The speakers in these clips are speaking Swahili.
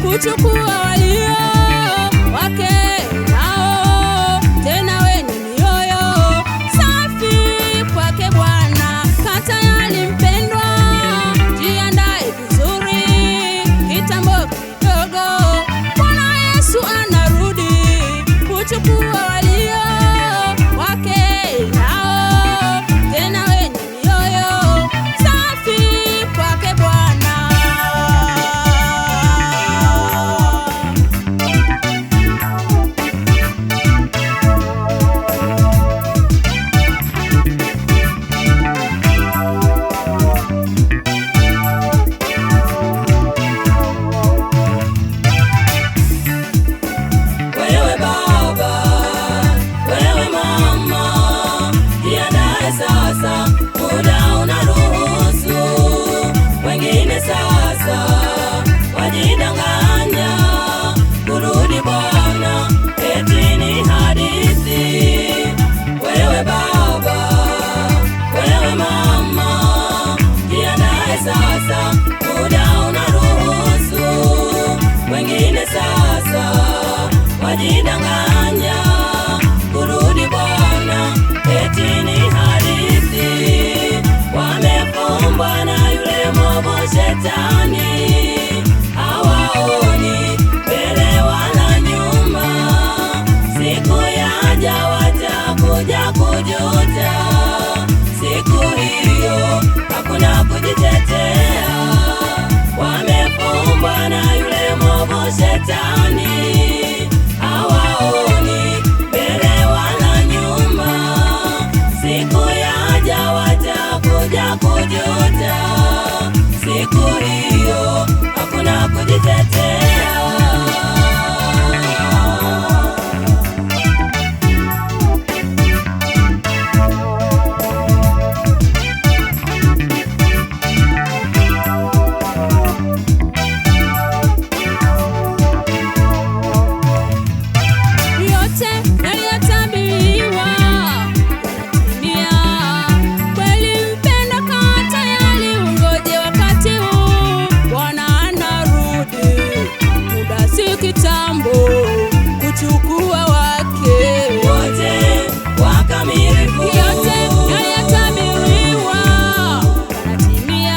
kuchukua walio wake nao, tena wenye mioyo safi kwake Bwana. Kaa tayari mpendwa, jiandae vizuri, kitambo kidogo Bwana Yesu anarudi kuchukua walio wake nao, tena wenye mioyo safi kwake Bwana. Sasa muda unaruhusu, wengine sasa wajidanganya kurudi Bwana, eti ni hadithi. Wewe baba, wewe mama, jiandae sasa, muda unaruhusu, wengine sasa wajidanganya kurudi Bwana, eti ni hadithi. Wamefumbwa na yule mwovu Shetani, hawaoni mbele wala nyuma. Siku yaja watakuja kujuta, siku hiyo hakuna kujitetea. Wamefumbwa na yule mwovu Shetani, hawaoni mbele wala nyuma. Siku yaja watakuja kujuta, siku hiyo hakuna kujitetea. Kitambo kuchukua wake wote wakamilifu, yote yaliyotabiriwa yanatimia.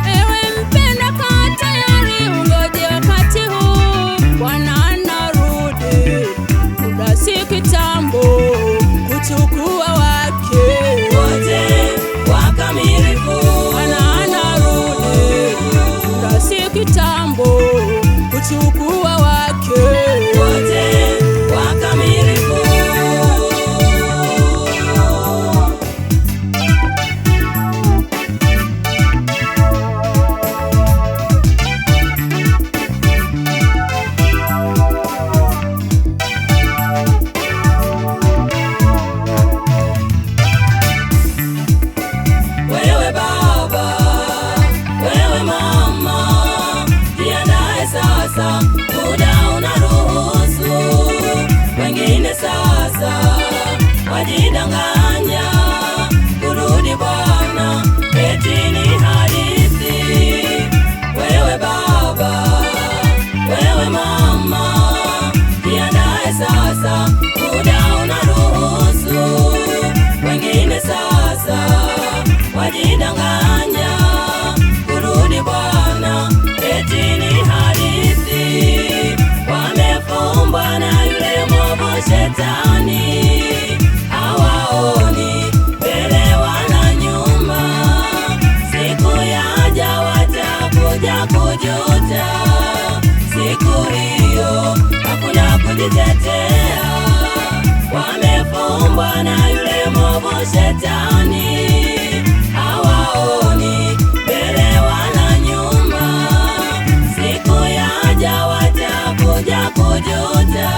Ewe mpendwa, kaa tayari, ungoje wakati huu, Bwana anarudi, muda si kitambo kuchukua wake wote wakamilifu. Bwana anarudi, muda si kitambo kuchukua wake wote wakamilifu. Wewe baba, wewe mama, jiandae sasa, muda unaruhusu, wengine sasa wajidanganya kurudi Bwana, eti ni hadithi. Wewe baba, wewe mama, jiandae sasa, muda unaruhusu, wengine sasa wajidanganya kurudi Bwana, eti ni hadithi. Wamefumbwa na yule mwovu Shetani, hawaoni mbele wala nyuma. Siku yaja watakuja kujuta, siku hiyo hakuna kujitetea. Wamefumbwa na yule mwovu Shetani, hawaoni mbele wala nyuma. Siku yaja watakuja kujuta,